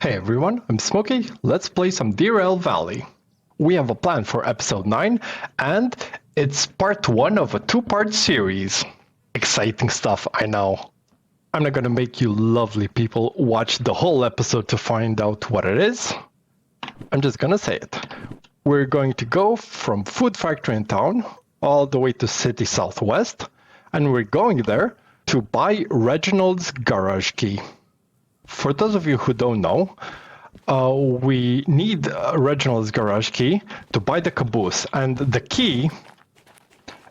Hey everyone, I'm Smokey. Let's play some Derail Valley. We have a plan for episode 9, and it's part 1 of a 2-part series. Exciting stuff, I know. I'm not gonna make you lovely people watch the whole episode to find out what it is. I'm just gonna say it. We're going to go from food factory in town all the way to city southwest, and we're going there to buy Reginald's garage key. For those of you who don't know, we need Reginald's garage key to buy the Caboose, and the key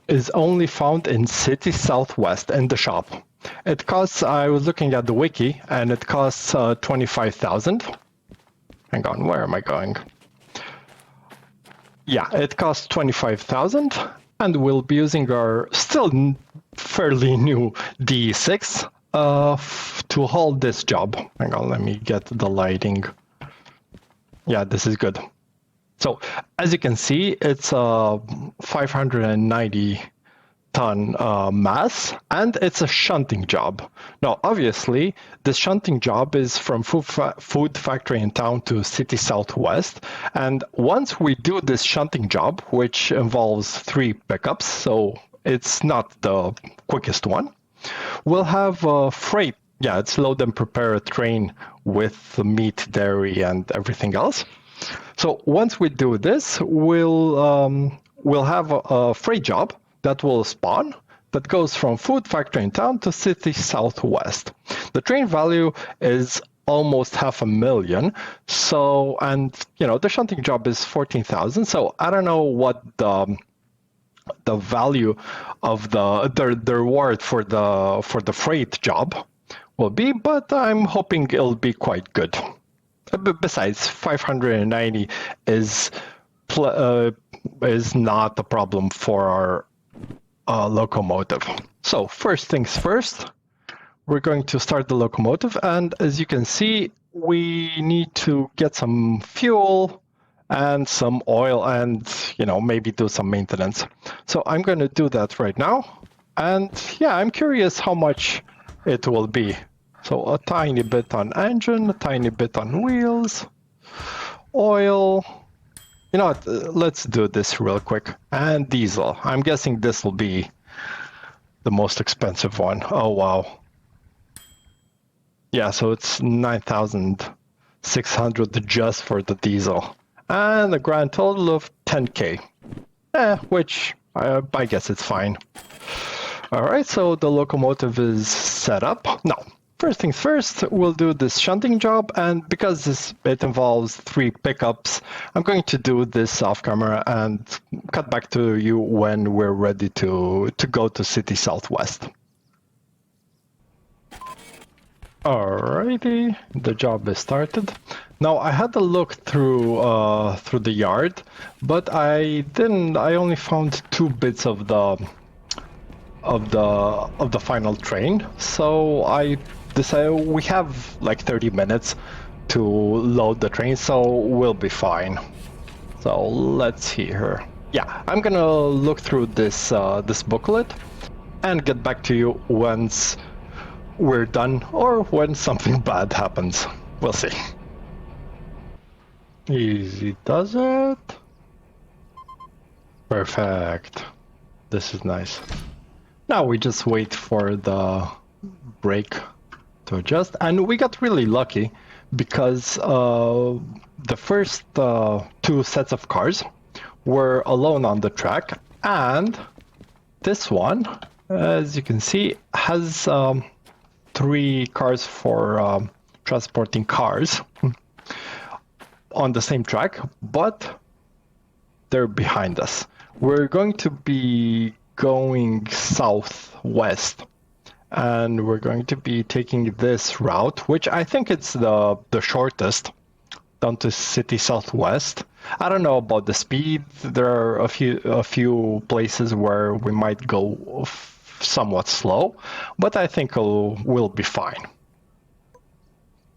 is only found in City Southwest in the shop. It costs, I was looking at the wiki, and it costs 25,000. Hang on, where am I going? Yeah, it costs 25,000, and we'll be using our still fairly new D6 to hold this job. Hang on, let me get the lighting. Yeah, this is good. So, as you can see, it's a 590 ton mass, and it's a shunting job. Now, obviously, this shunting job is from food factory in town to city southwest. And once we do this shunting job, which involves 3 pickups, so it's not the quickest one, we'll have freight. Yeah, it's load and prepare a train with meat, dairy, and everything else. So once we do this, we'll have a freight job that will spawn that goes from food factory in town to city southwest. The train value is almost 500,000. So, and the shunting job is 14,000. So I don't know what the value of the reward for the freight job will be, but I'm hoping it'll be quite good. Besides, 590 is not a problem for our locomotive. So first things first, we're going to start the locomotive, and as you can see, we need to get some fuel and some oil and, maybe do some maintenance. So I'm going to do that right now. And yeah, I'm curious how much it will be. So a tiny bit on engine, a tiny bit on wheels, oil. You know what, let's do this real quick. And diesel. I'm guessing this will be the most expensive one. Oh, wow. Yeah, so it's 9,600 just for the diesel. And a grand total of 10K, which I guess it's fine. All right, so the locomotive is set up. Now, first things first, we'll do this shunting job, and because it involves 3 pickups, I'm going to do this off camera and cut back to you when we're ready to go to City Southwest. Alrighty, the job is started. Now I had to look through the yard, but I only found 2 bits of the final train. So I decided we have like 30 minutes to load the train, so we'll be fine. So let's see here. Yeah, I'm gonna look through this booklet and get back to you once we're done, or when something bad happens. We'll see. Easy does it. Perfect. This is nice. Now we just wait for the brake to adjust, and we got really lucky because the first 2 sets of cars were alone on the track, and this one, as you can see, has 3 cars for transporting cars on the same track, but they're behind us. We're going to be going southwest, and we're going to be taking this route, which I think it's the shortest down to city southwest. I don't know about the speed. There are a few places where we might go somewhat slow, but I think we'll be fine.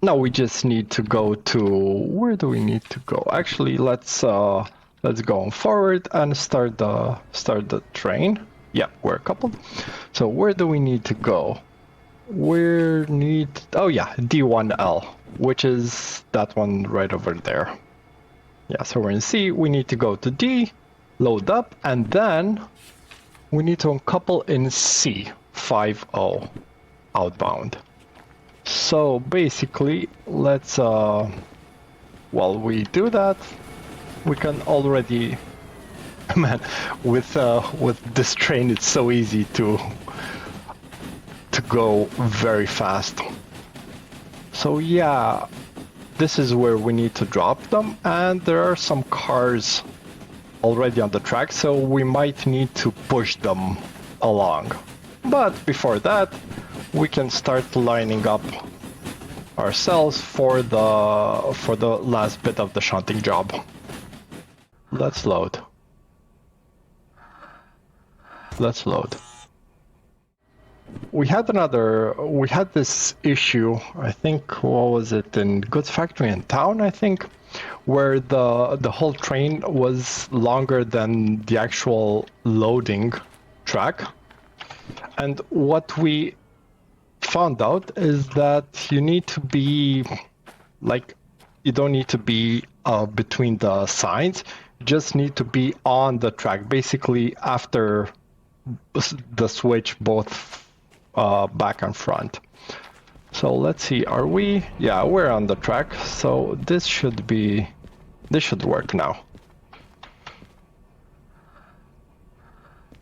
Now we just need to go to, where do we need to go? Actually, let's go forward and start the train. Yeah, we're coupled. So where do we need to go? Oh yeah, D1L. which is that one right over there. Yeah, so we're in C, we need to go to D, load up, and then we need to uncouple in C, 5-0, outbound. So basically, let's, while we do that, we can already, man, with this train, it's so easy to go very fast. So yeah, this is where we need to drop them, and there are some cars already on the track, so we might need to push them along. But before that, we can start lining up ourselves for the last bit of the shunting job. Let's load. Let's load. We had this issue, I think, what was it, in Goods Factory in town, I think, where the whole train was longer than the actual loading track. And what we found out is that you need to be, like, you don't need to be between the signs, you just need to be on the track, basically after the switch both back and front. So let's see, are we? Yeah, we're on the track, so this should work now.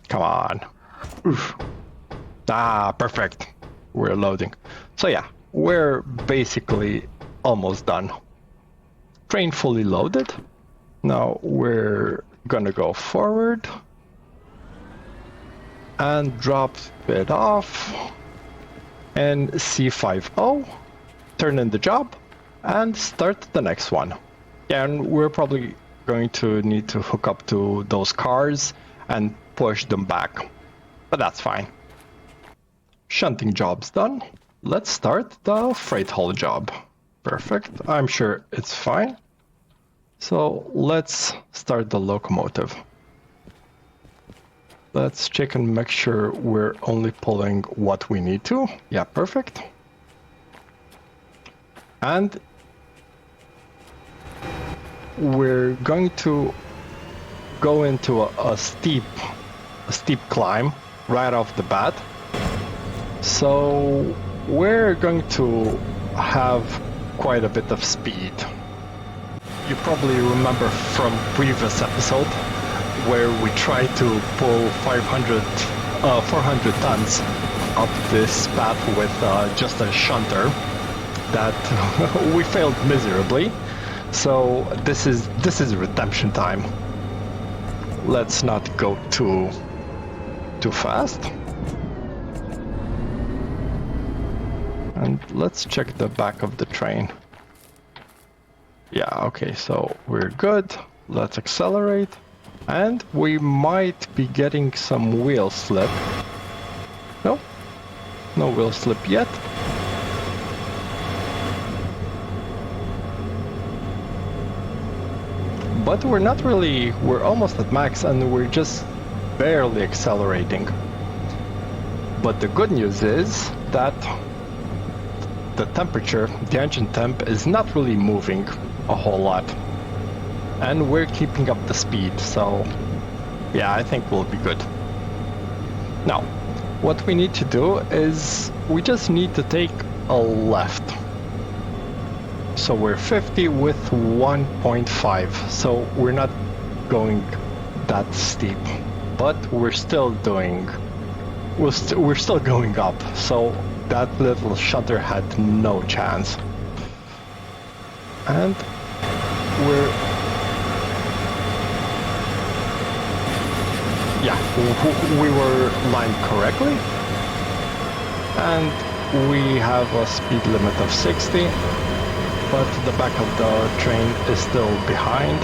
Come on. Oof. Ah, perfect. We're loading. So yeah, we're basically almost done. Train fully loaded. Now we're gonna go forward and drop it off and C50, turn in the job and start the next one. Yeah, and we're probably going to need to hook up to those cars and push them back, but that's fine. Shunting job's done. Let's start the freight haul job. Perfect, I'm sure it's fine. So let's start the locomotive. Let's check and make sure we're only pulling what we need to. Yeah, perfect. And we're going to go into a steep climb right off the bat. So we're going to have quite a bit of speed. You probably remember from previous episode where we tried to pull 400 tons up this path with just a shunter that we failed miserably. So this is redemption time. Let's not go too fast. And let's check the back of the train. Yeah, okay, so we're good. Let's accelerate. And we might be getting some wheel slip. Nope, no wheel slip yet. But we're not really, we're almost at max and we're just barely accelerating. But the good news is that the temperature, the engine temp, is not really moving a whole lot. And we're keeping up the speed, so yeah, I think we'll be good. Now, what we need to do is we just need to take a left. So we're 50 with 1.5, so we're not going that steep, but we're still doing, we're still going up, so that little shunter had no chance. And we were lined correctly, and we have a speed limit of 60, but the back of the train is still behind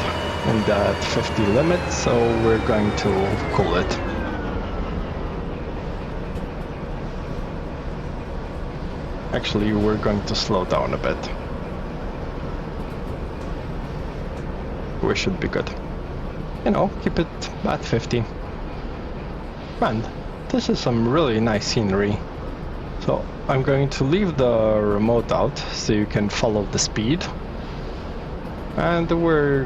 in that 50 limit, so we're going to cool it. Actually, we're going to slow down a bit. We should be good. You know, keep it at 50. Man, this is some really nice scenery. So I'm going to leave the remote out so you can follow the speed. And we're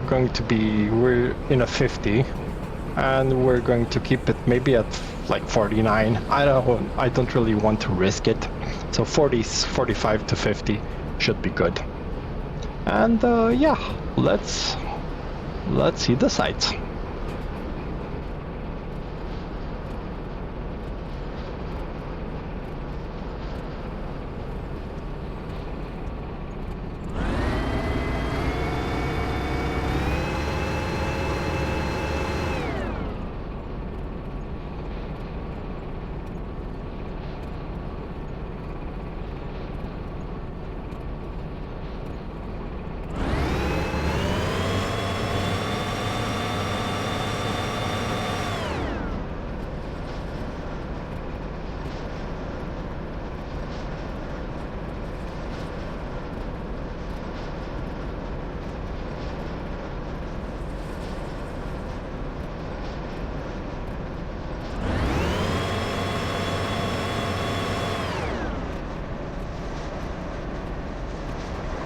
in a 50, and we're going to keep it maybe at like 49. I don't really want to risk it. So 45 to 50 should be good. And yeah, let's see the sights.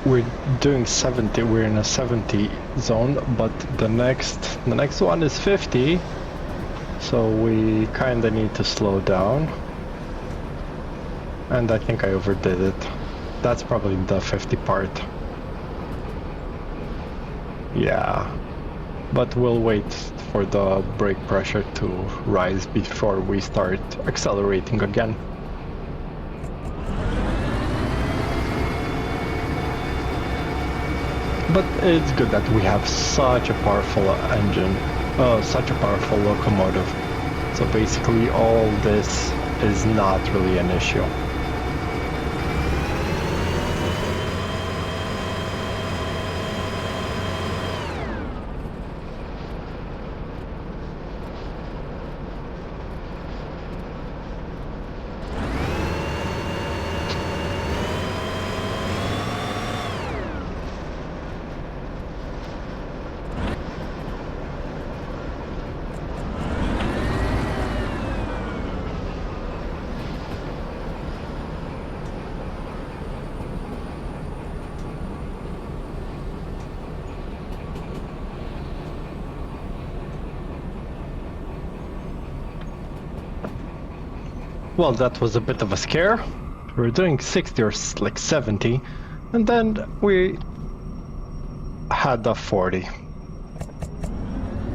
We're doing 70, we're in a 70 zone, but the next one is 50, so we kinda need to slow down. And I think I overdid it. That's probably the 50 part. Yeah, but we'll wait for the brake pressure to rise before we start accelerating again. But it's good that we have such a powerful engine, such a powerful locomotive. So basically all this is not really an issue. Well, that was a bit of a scare. We were doing 60 or like 70, and then we had a 40.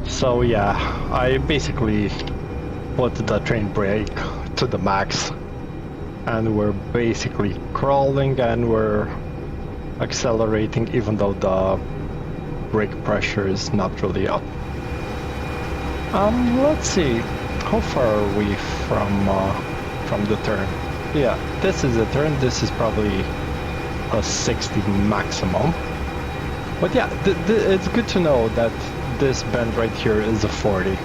So yeah, I basically put the train brake to the max, and we're basically crawling and we're accelerating even though the brake pressure is not really up. Let's see, how far are we from the turn? Yeah, this is a turn. This is probably a 60 maximum. But yeah, it's good to know that this bend right here is a 40.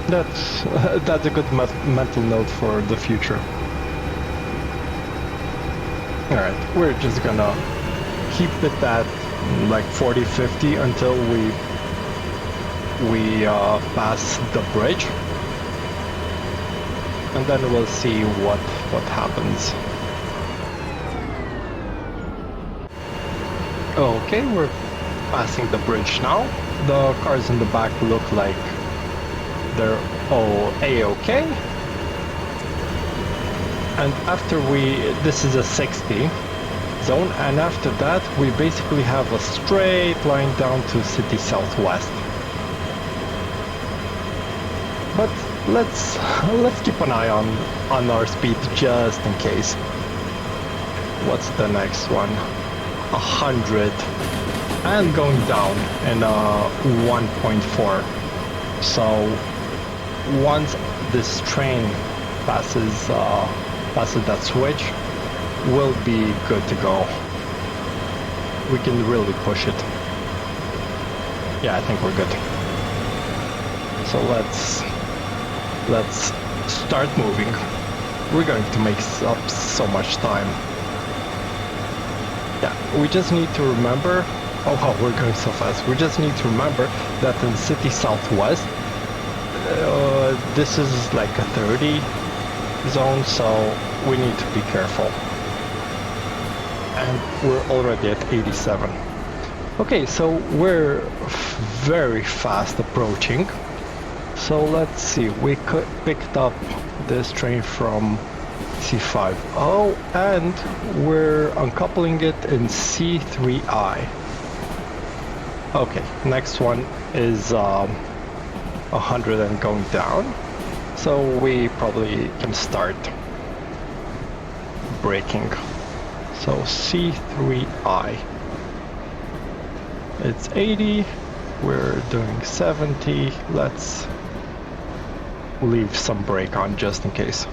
That's a good mental note for the future. Alright, we're just gonna keep it at like 40-50 until we pass the bridge. And then we'll see what happens. Okay, we're passing the bridge now. The cars in the back look like they're all A-okay. And after this is a 60 zone, and after that we basically have a straight line down to City Southwest. But let's keep an eye on our speed just in case. What's the next one? 100 and going down in 1.4. So once this train passes that switch, we'll be good to go. We can really push it. Yeah, I think we're good. So let's start moving. We're going to make up so much time. Yeah, we just need to remember, oh wow, we're going so fast. We just need to remember that in City Southwest, this is like a 30, zone, so we need to be careful. And we're already at 87. Okay, so we're very fast approaching. So let's see, we picked up this train from C5. Oh, and we're uncoupling it in C3I. Okay, next one is 100 and going down. So we probably can start braking. So C3I. It's 80, we're doing 70. Let's leave some brake on just in case.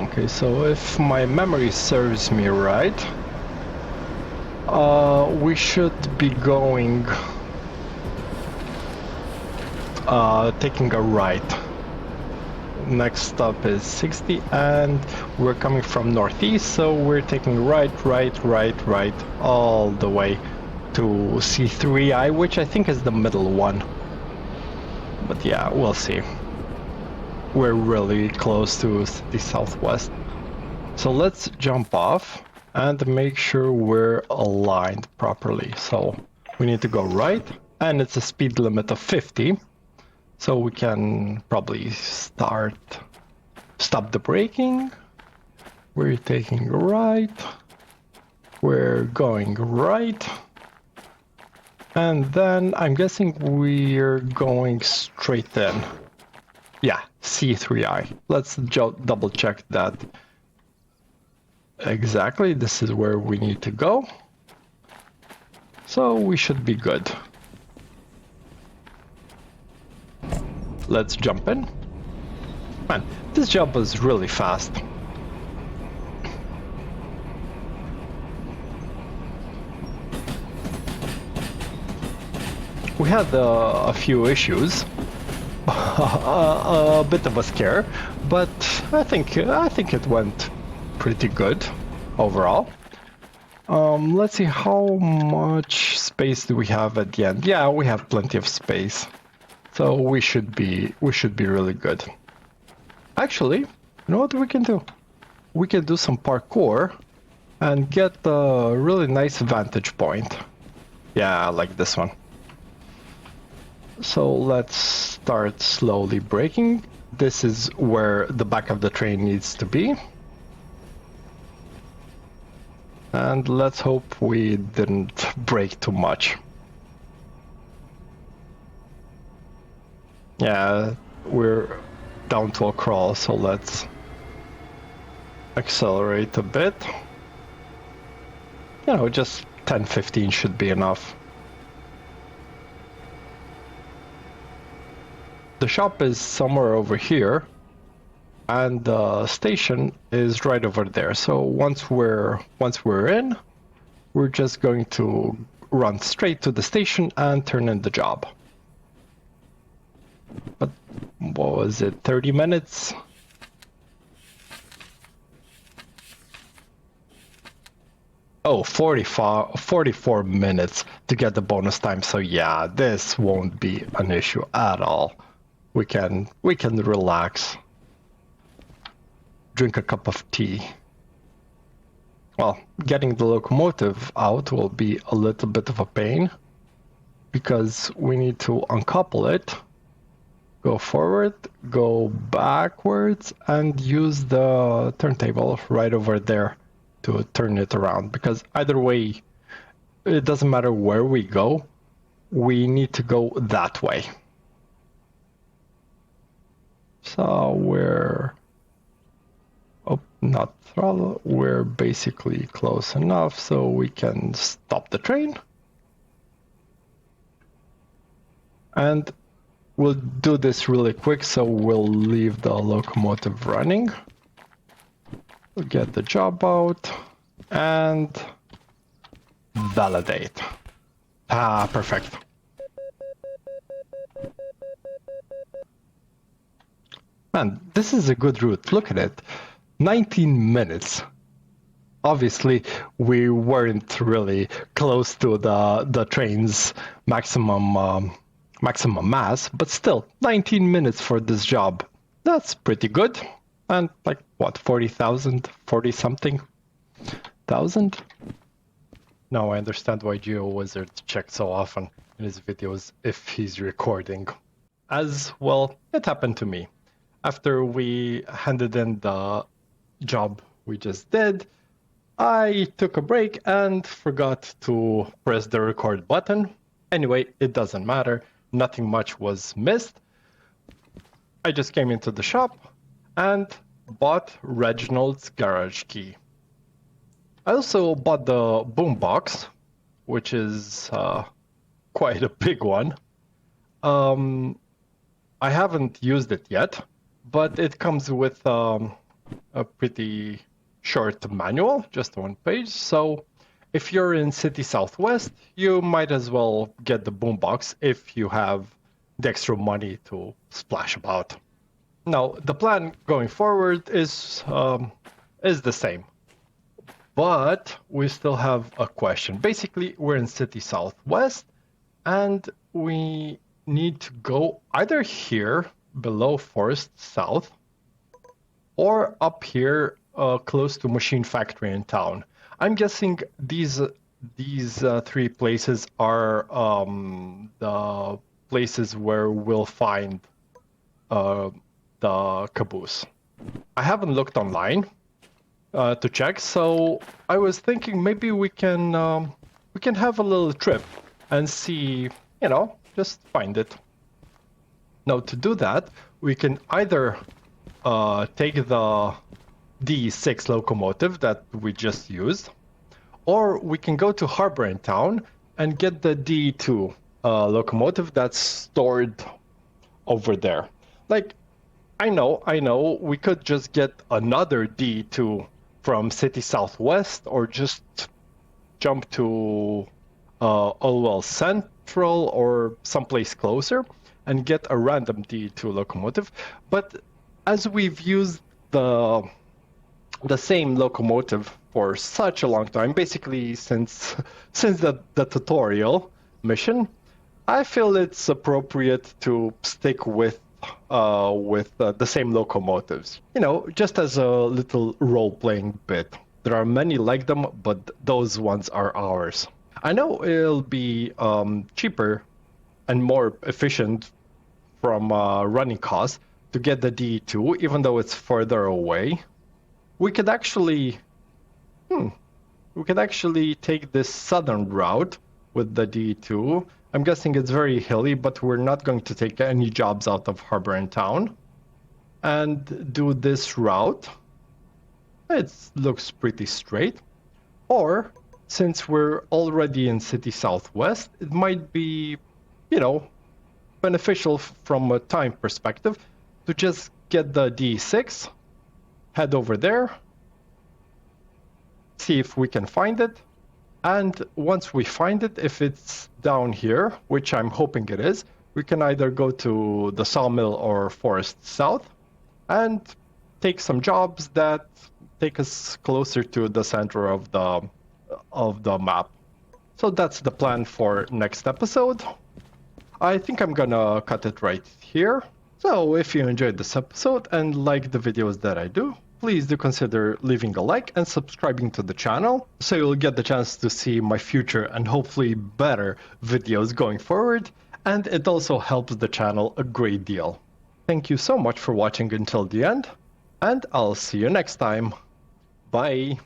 Okay, so if my memory serves me right, we should be going taking a right. Next stop is 60 and we're coming from northeast, so we're taking right all the way to C3I, which I think is the middle one. But yeah, we'll see. We're really close to the southwest. So let's jump off and make sure we're aligned properly. So we need to go right, and it's a speed limit of 50. So we can probably stop the braking. We're taking right. We're going right. And then I'm guessing we're going straight in. Yeah, C3I. Let's double check that. Exactly, this is where we need to go. So we should be good. Let's jump in. Man, this jump was really fast. We had a few issues, a bit of a scare, but I think it went pretty good overall. Let's see, how much space do we have at the end? Yeah, we have plenty of space. So we should be really good. Actually, you know what we can do? We can do some parkour and get a really nice vantage point. Yeah, like this one. So let's start slowly braking. This is where the back of the train needs to be. And let's hope we didn't brake too much. Yeah, we're down to a crawl, so let's accelerate a bit. You know, just 10-15 should be enough. The shop is somewhere over here, and the station is right over there. So once we're in, we're just going to run straight to the station and turn in the job. But what was it, 30 minutes? Oh, 44 minutes to get the bonus time. So yeah, this won't be an issue at all. We can relax. Drink a cup of tea. Well, getting the locomotive out will be a little bit of a pain because we need to uncouple it, go forward, go backwards, and use the turntable right over there to turn it around. Because either way, it doesn't matter where we go, we need to go that way. So we're... Oh, not throttle. We're basically close enough so we can stop the train. And we'll do this really quick, so we'll leave the locomotive running. We'll get the job out and validate. Ah, perfect. Man, this is a good route. Look at it. 19 minutes. Obviously, we weren't really close to the train's maximum mass, but still, 19 minutes for this job. That's pretty good. And like, what, 40,000, 40 something thousand? Now I understand why GeoWizard checks so often in his videos if he's recording. As well, it happened to me. After we handed in the job we just did, I took a break and forgot to press the record button. Anyway, it doesn't matter. Nothing much was missed. I just came into the shop and bought Reginald's garage key. I also bought the boombox, which is quite a big one. I haven't used it yet, but it comes with a pretty short manual, just one page. So if you're in City Southwest, you might as well get the boombox if you have the extra money to splash about. Now, the plan going forward is the same, but we still have a question. Basically, we're in City Southwest, and we need to go either here below Forest South or up here close to Machine Factory in town. I'm guessing these three places are the places where we'll find the Caboose. I haven't looked online to check, so I was thinking maybe we can have a little trip and see, just find it. Now, to do that, we can either take the D6 locomotive that we just used, or we can go to Harbor in town and get the D2 locomotive that's stored over there. Like, I know, we could just get another D2 from City Southwest, or just jump to Olwell Central or someplace closer and get a random D2 locomotive. But as we've used the same locomotive for such a long time, basically since the tutorial mission, I feel it's appropriate to stick with the same locomotives. Just as a little role-playing bit. There are many like them, but those ones are ours. I know it'll be cheaper and more efficient from running costs to get the D2, even though it's further away. We could actually take this southern route with the D2. I'm guessing it's very hilly, but we're not going to take any jobs out of Harbor in town. And do this route. It looks pretty straight. Or, since we're already in City Southwest, it might be, beneficial from a time perspective to just get the D6, head over there, see if we can find it. And once we find it, if it's down here, which I'm hoping it is, we can either go to the sawmill or Forest South and take some jobs that take us closer to the center of the map. So that's the plan for next episode. I think I'm gonna cut it right here. So if you enjoyed this episode and like the videos that I do, please do consider leaving a like and subscribing to the channel so you'll get the chance to see my future and hopefully better videos going forward, and it also helps the channel a great deal. Thank you so much for watching until the end, and I'll see you next time. Bye!